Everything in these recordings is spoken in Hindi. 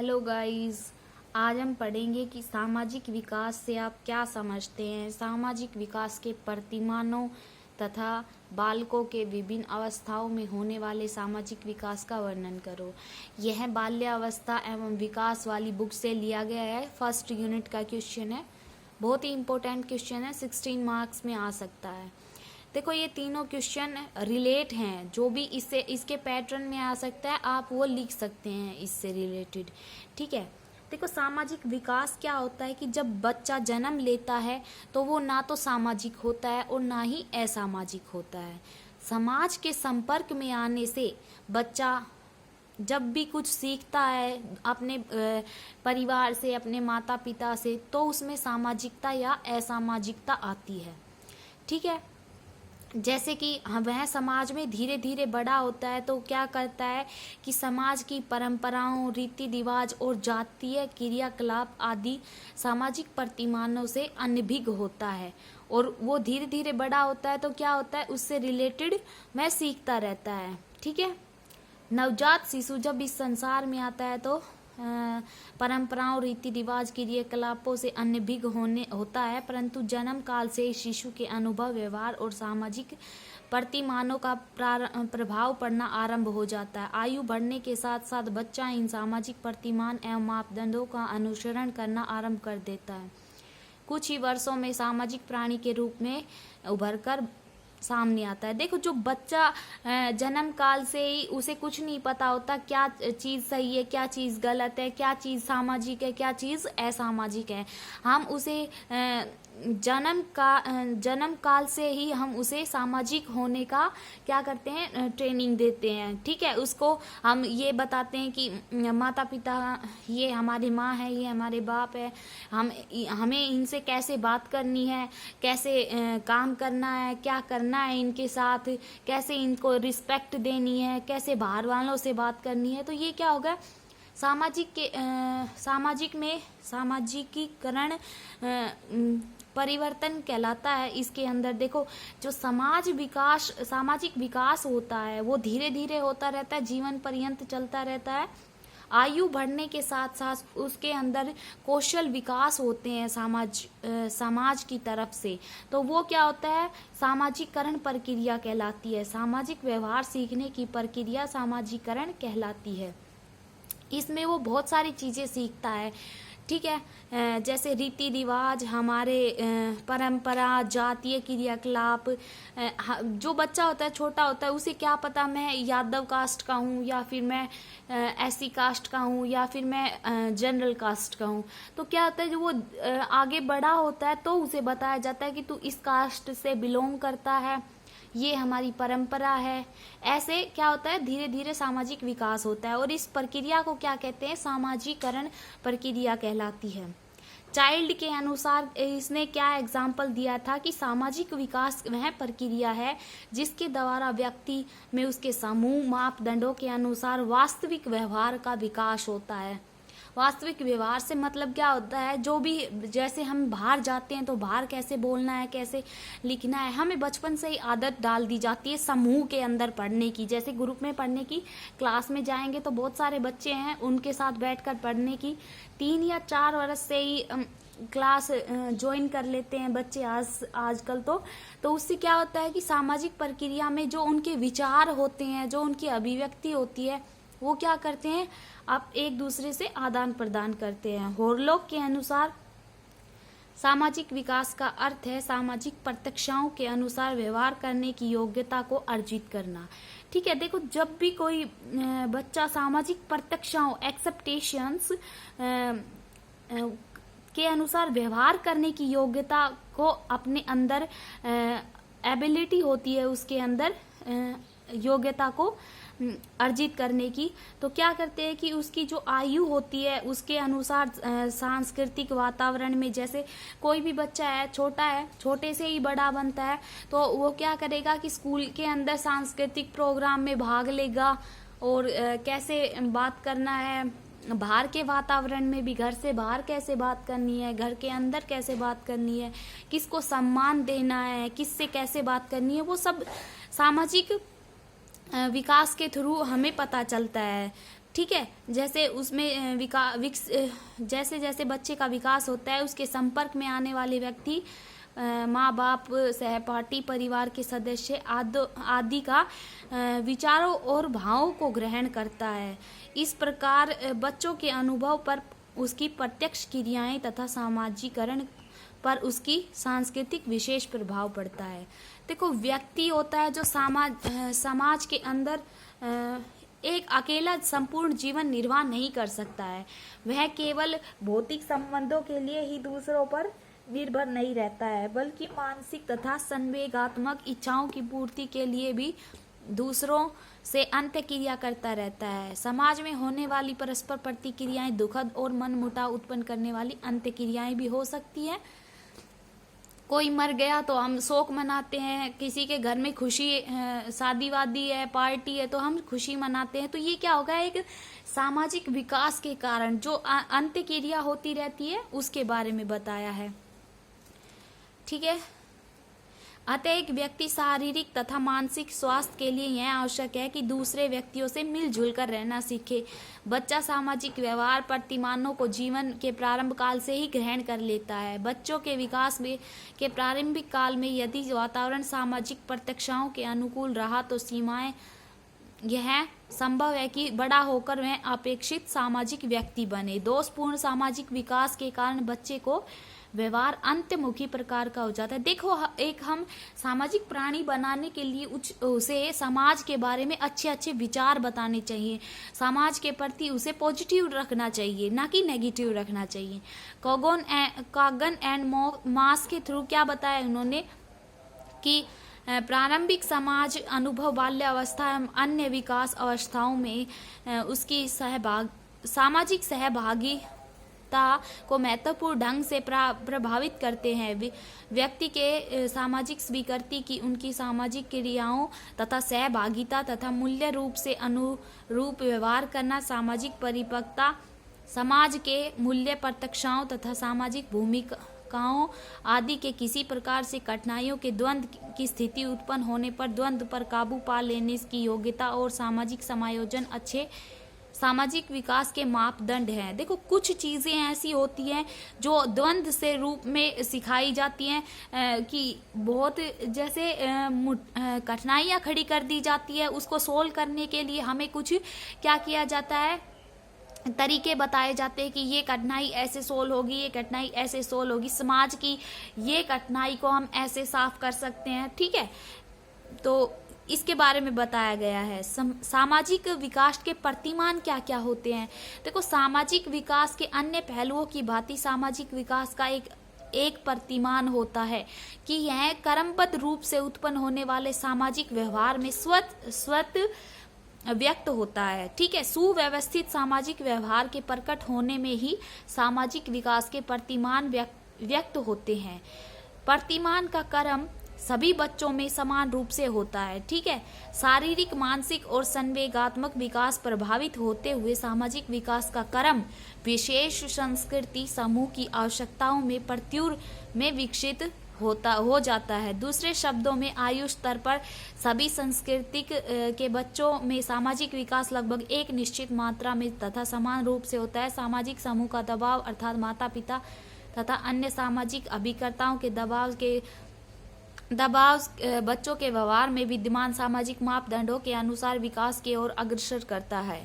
Hello guys. आज हम पढ़ेंगे कि सामाजिक विकास से आप क्या समझते हैं। सामाजिक विकास के प्रतिमानों तथा बालकों के विभिन्न अवस्थाओं में होने वाले सामाजिक विकास का वर्णन करो। यह बाल्यावस्था एवं विकास वाली बुक से लिया गया है। फर्स्ट यूनिट का क्वेश्चन है, बहुत ही इम्पोर्टेंट क्वेश्चन है, 16 मार्क्स में आ सकता है। देखो ये तीनों क्वेश्चन रिलेट हैं, जो भी इसके पैटर्न में आ सकता है आप वो लिख सकते हैं इससे रिलेटेड। ठीक है, देखो सामाजिक विकास क्या होता है कि जब बच्चा जन्म लेता है तो वो ना तो सामाजिक होता है और ना ही असामाजिक होता है। समाज के संपर्क में आने से बच्चा जब भी कुछ सीखता है अपने परिवार से, अपने माता पिता से, तो उसमें सामाजिकता या असामाजिकता आती है। ठीक है, जैसे कि वह समाज में धीरे धीरे बड़ा होता है तो क्या करता है कि समाज की परंपराओं, रीति रिवाज और जातीय क्रियाकलाप आदि सामाजिक प्रतिमानों से अनभिज्ञ होता है। और वो धीरे धीरे बड़ा होता है तो क्या होता है, उससे रिलेटेड वह सीखता रहता है। ठीक है, नवजात शिशु जब इस संसार में आता है तो परंपराओं, रीति रिवाज, क्रियाकलापों से अनभिज्ञ होता है, परंतु जन्म काल से शिशु के अनुभव, व्यवहार और सामाजिक प्रतिमानों का प्रभाव पड़ना आरंभ हो जाता है। आयु बढ़ने के साथ साथ बच्चा इन सामाजिक प्रतिमान एवं मापदंडों का अनुसरण करना आरंभ कर देता है। कुछ ही वर्षों में सामाजिक प्राणी के रूप में उभरकर सामने आता है। देखो जो बच्चा जन्म काल से ही उसे कुछ नहीं पता होता क्या चीज़ सही है, क्या चीज़ गलत है, क्या चीज़ सामाजिक है, क्या चीज़ असामाजिक है। हम उसे जन्म काल से ही हम उसे सामाजिक होने का क्या करते हैं, ट्रेनिंग देते हैं। ठीक है, उसको हम ये बताते हैं कि माता पिता ये हमारी माँ है, ये हमारे बाप है, हमें इनसे कैसे बात करनी है, कैसे काम करना है, क्या करना है इनके साथ, कैसे इनको रिस्पेक्ट देनी है, कैसे बाहर वालों से बात करनी है। तो ये क्या होगा, सामाजिकीकरण परिवर्तन कहलाता है। इसके अंदर देखो जो सामाजिक विकास होता है वो धीरे धीरे होता रहता है, जीवन पर्यंत चलता रहता है। आयु बढ़ने के साथ साथ उसके अंदर कौशल विकास होते हैं समाज की तरफ से, तो वो क्या होता है, सामाजिकरण प्रक्रिया कहलाती है। सामाजिक व्यवहार सीखने की प्रक्रिया सामाजिकरण कहलाती है। इसमें वो बहुत सारी चीज़ें सीखता है। ठीक है, जैसे रीति रिवाज, हमारे परंपरा, जातीय क्रियाकलाप। जो बच्चा होता है, छोटा होता है, उसे क्या पता मैं यादव कास्ट का हूँ या फिर मैं एससी कास्ट का हूँ या फिर मैं जनरल कास्ट का हूँ। तो क्या होता है, जो वो आगे बड़ा होता है तो उसे बताया जाता है कि तू इस कास्ट से बिलोंग करता है, ये हमारी परंपरा है। ऐसे क्या होता है, धीरे धीरे सामाजिक विकास होता है और इस प्रक्रिया को क्या कहते हैं, सामाजिकरण प्रक्रिया कहलाती है। चाइल्ड के अनुसार इसने क्या एग्जाम्पल दिया था कि सामाजिक विकास वह प्रक्रिया है जिसके द्वारा व्यक्ति में उसके समूह मापदंडों के अनुसार वास्तविक व्यवहार का विकास होता है। वास्तविक व्यवहार से मतलब क्या होता है, जो भी जैसे हम बाहर जाते हैं तो बाहर कैसे बोलना है, कैसे लिखना है, हमें बचपन से ही आदत डाल दी जाती है समूह के अंदर पढ़ने की। जैसे ग्रुप में पढ़ने की, क्लास में जाएंगे तो बहुत सारे बच्चे हैं, उनके साथ बैठकर पढ़ने की 3 या 4 वर्ष से ही क्लास ज्वाइन कर लेते हैं बच्चे आजकल। तो उससे क्या होता है कि सामाजिक प्रक्रिया में जो उनके विचार होते हैं, जो उनकी अभिव्यक्ति होती है, वो क्या करते हैं, आप एक दूसरे से आदान प्रदान करते हैं। होरलॉक के अनुसार सामाजिक विकास का अर्थ है सामाजिक प्रत्यक्षाओं के अनुसार व्यवहार करने की योग्यता को अर्जित करना। ठीक है, देखो जब भी कोई बच्चा सामाजिक प्रत्यक्षाओं, एक्सेप्टेशंस के अनुसार व्यवहार करने की योग्यता को अपने अंदर, एबिलिटी होती है उसके अंदर योग्यता को अर्जित करने की, तो क्या करते हैं कि उसकी जो आयु होती है उसके अनुसार सांस्कृतिक वातावरण में, जैसे कोई भी बच्चा है, छोटा है, छोटे से ही बड़ा बनता है, तो वो क्या करेगा कि स्कूल के अंदर सांस्कृतिक प्रोग्राम में भाग लेगा और कैसे बात करना है, बाहर के वातावरण में भी, घर से बाहर कैसे बात करनी है, घर के अंदर कैसे बात करनी है, किसको सम्मान देना है, किससे कैसे बात करनी है, वो सब सामाजिक विकास के थ्रू हमें पता चलता है। ठीक है। जैसे उसमें जैसे जैसे बच्चे का विकास होता है, उसके संपर्क में आने वाले व्यक्ति माँ बाप, सहपाठी, परिवार के सदस्य आदि का विचारों और भावों को ग्रहण करता है। इस प्रकार बच्चों के अनुभव पर उसकी प्रत्यक्ष क्रियाएं तथा सामाजिकरण पर उसकी सांस्कृतिक विशेष प्रभाव पड़ता है। देखो, व्यक्ति होता है जो समाज के अंदर एक अकेला संपूर्ण जीवन निर्वाह नहीं कर सकता है। वह केवल भौतिक संबंधों के लिए ही दूसरों पर निर्भर नहीं रहता है, बल्कि मानसिक तथा संवेगात्मक इच्छाओं की पूर्ति के लिए भी दूसरों से अंतःक्रिया करता रहता है। समाज में होने वाली परस्पर प्रतिक्रियाएं दुखद और मनमुटाव उत्पन्न करने वाली अंतःक्रियाएं भी हो सकती हैं। कोई मर गया तो हम शोक मनाते हैं, किसी के घर में खुशी, शादी वादी है, पार्टी है, तो हम खुशी मनाते हैं। तो ये क्या होगा, एक सामाजिक विकास के कारण जो अंतःक्रिया होती रहती है उसके बारे में बताया है। ठीक है। अतः एक व्यक्ति शारीरिक तथा मानसिक स्वास्थ्य के लिए यह आवश्यक है कि दूसरे व्यक्तियों से मिलजुल कर रहना सीखे। बच्चा सामाजिक व्यवहार प्रतिमानों को जीवन के प्रारंभ काल से ही ग्रहण कर लेता है। बच्चों के विकास में के प्रारंभिक काल में यदि वातावरण सामाजिक प्रत्यक्षाओं के अनुकूल रहा तो सीमाएं यह संभव है कि बड़ा होकर वह अपेक्षित सामाजिक व्यक्ति बने। दोषपूर्ण सामाजिक विकास के कारण बच्चे को व्यवहार अंतमुखी प्रकार का हो जाता है। देखो, एक हम सामाजिक प्राणी बनाने के लिए उसे समाज के बारे में अच्छे अच्छे विचार बताने चाहिए, समाज के प्रति उसे पॉजिटिव रखना चाहिए, ना कि नेगेटिव रखना चाहिए। कॉगन एंड मास के थ्रू क्या बताया उन्होंने कि प्रारंभिक समाज अनुभव बाल्यावस्था एवं अन्य विकास अवस्थाओं में उसकी सामाजिक सहभागिता को महत्वपूर्ण ढंग से प्रभावित करते हैं। व्यक्ति के सामाजिक स्वीकृति की उनकी सामाजिक क्रियाओं तथा सहभागिता तथा मूल्य रूप से अनुरूप व्यवहार करना, सामाजिक परिपक्वता, समाज के मूल्य प्रत्यक्षाओं तथा सामाजिक भूमिकाओं आदि के किसी प्रकार से कठिनाइयों के द्वंद्व की स्थिति उत्पन्न होने पर द्वंद्व पर काबू पा लेने की योग्यता और सामाजिक समायोजन अच्छे सामाजिक विकास के मापदंड हैं। देखो, कुछ चीजें ऐसी होती हैं जो द्वंद्व से रूप में सिखाई जाती हैं कि बहुत जैसे कठिनाइयां खड़ी कर दी जाती है, उसको सोल्व करने के लिए हमें कुछ क्या किया जाता है, तरीके बताए जाते हैं कि ये कठिनाई ऐसे सोल्व होगी, ये कठिनाई ऐसे सोल्व होगी, समाज की ये कठिनाई को हम ऐसे साफ कर सकते हैं। ठीक है, तो इसके बारे में बताया गया है। सामाजिक विकास के प्रतिमान क्या क्या होते हैं। देखो, सामाजिक विकास के अन्य पहलुओं की भांति सामाजिक विकास का एक प्रतिमान होता है कि यह क्रमबद्ध रूप से उत्पन्न होने वाले सामाजिक व्यवहार में स्वतः व्यक्त होता है। ठीक है, सुव्यवस्थित सामाजिक व्यवहार के प्रकट होने में ही सामाजिक विकास के प्रतिमान व्यक्त होते हैं। प्रतिमान का क्रम सभी बच्चों में समान रूप से होता है। ठीक है, शारीरिक, मानसिक और संवेगात्मक विकास प्रभावित होते हुए सामाजिक विकास का क्रम विशेष संस्कृति समूह की आवश्यकताओं में प्रत्युर में विकसित हो जाता है। दूसरे शब्दों में आयु स्तर पर सभी सांस्कृतिक के बच्चों में सामाजिक विकास लगभग एक निश्चित मात्रा में तथा समान रूप से होता है। सामाजिक समूह का दबाव अर्थात माता पिता तथा अन्य सामाजिक अभिकर्ताओं के दबाव बच्चों के व्यवहार में विद्यमान सामाजिक मापदंडों के अनुसार विकास की ओर अग्रसर करता है।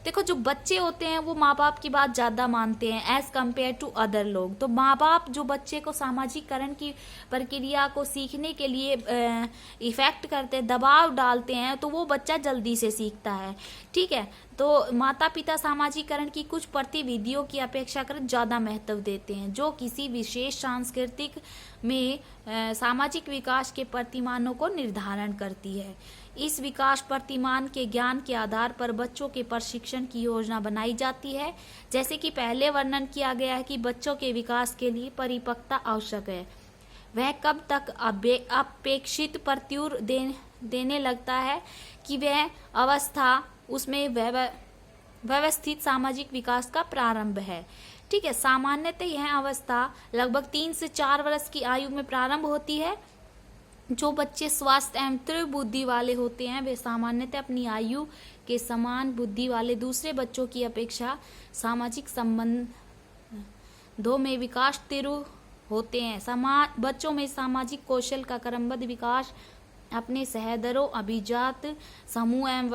देखो, जो बच्चे होते हैं वो माँ बाप की बात ज्यादा मानते हैं एज कम्पेयर टू अदर लोग। तो माँ बाप जो बच्चे को सामाजिकरण की प्रक्रिया को सीखने के लिए इफेक्ट करते हैं, दबाव डालते हैं, तो वो बच्चा जल्दी से सीखता है। ठीक है, तो माता पिता सामाजिकरण की कुछ गतिविधियों की अपेक्षाकृत ज्यादा महत्व देते हैं जो किसी विशेष सांस्कृतिक में सामाजिक विकास के प्रतिमानों को निर्धारण करती है। इस विकास प्रतिमान के ज्ञान के आधार पर बच्चों के प्रशिक्षण की योजना बनाई जाती है। जैसे कि पहले वर्णन किया गया है कि बच्चों के विकास के लिए परिपक्वता आवश्यक है। वह कब तक अपेक्षित प्रत्युर देने लगता है कि वह अवस्था उसमें व्यवस्थित सामाजिक विकास का प्रारंभ है। ठीक है, सामान्यतः यह अवस्था लगभग 3 से 4 वर्ष की आयु में प्रारंभ होती है। जो बच्चे स्वस्थ एवं तीव्र बुद्धि वाले होते हैं वे सामान्यतः अपनी आयु के समान बुद्धि वाले दूसरे बच्चों की अपेक्षा सामाजिक संबंधों में विकास तीव्र होते हैं। बच्चों में सामाजिक कौशल का क्रमबद्ध विकास अपने सहदरों, अभिजात समूह एवं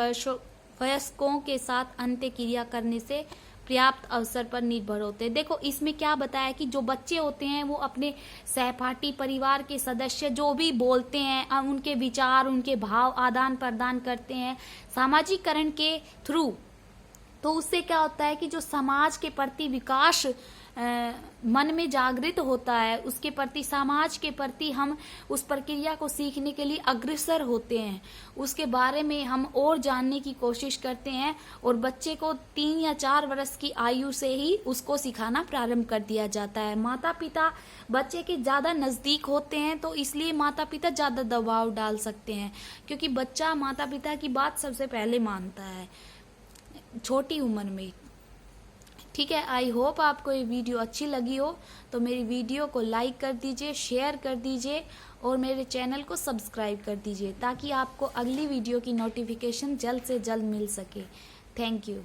वयस्कों के साथ अंत्य क्रिया करने से पर्याप्त अवसर पर निर्भर होते हैं। देखो इसमें क्या बताया कि जो बच्चे होते हैं वो अपने सहपाठी परिवार के सदस्य जो भी बोलते हैं उनके विचार, उनके भाव आदान प्रदान करते हैं सामाजिकरण के थ्रू। तो उससे क्या होता है कि जो समाज के प्रति विकास मन में जागृत होता है, उसके प्रति, समाज के प्रति हम उस प्रक्रिया को सीखने के लिए अग्रसर होते हैं, उसके बारे में हम और जानने की कोशिश करते हैं। और बच्चे को 3 या 4 वर्ष की आयु से ही उसको सिखाना प्रारंभ कर दिया जाता है। माता पिता बच्चे के ज़्यादा नज़दीक होते हैं तो इसलिए माता पिता ज़्यादा दबाव डाल सकते हैं, क्योंकि बच्चा माता पिता की बात सबसे पहले मानता है छोटी उम्र में। ठीक है, आई होप आपको ये वीडियो अच्छी लगी हो तो मेरी वीडियो को लाइक कर दीजिए, शेयर कर दीजिए और मेरे चैनल को सब्सक्राइब कर दीजिए ताकि आपको अगली वीडियो की नोटिफिकेशन जल्द से जल्द मिल सके। Thank you.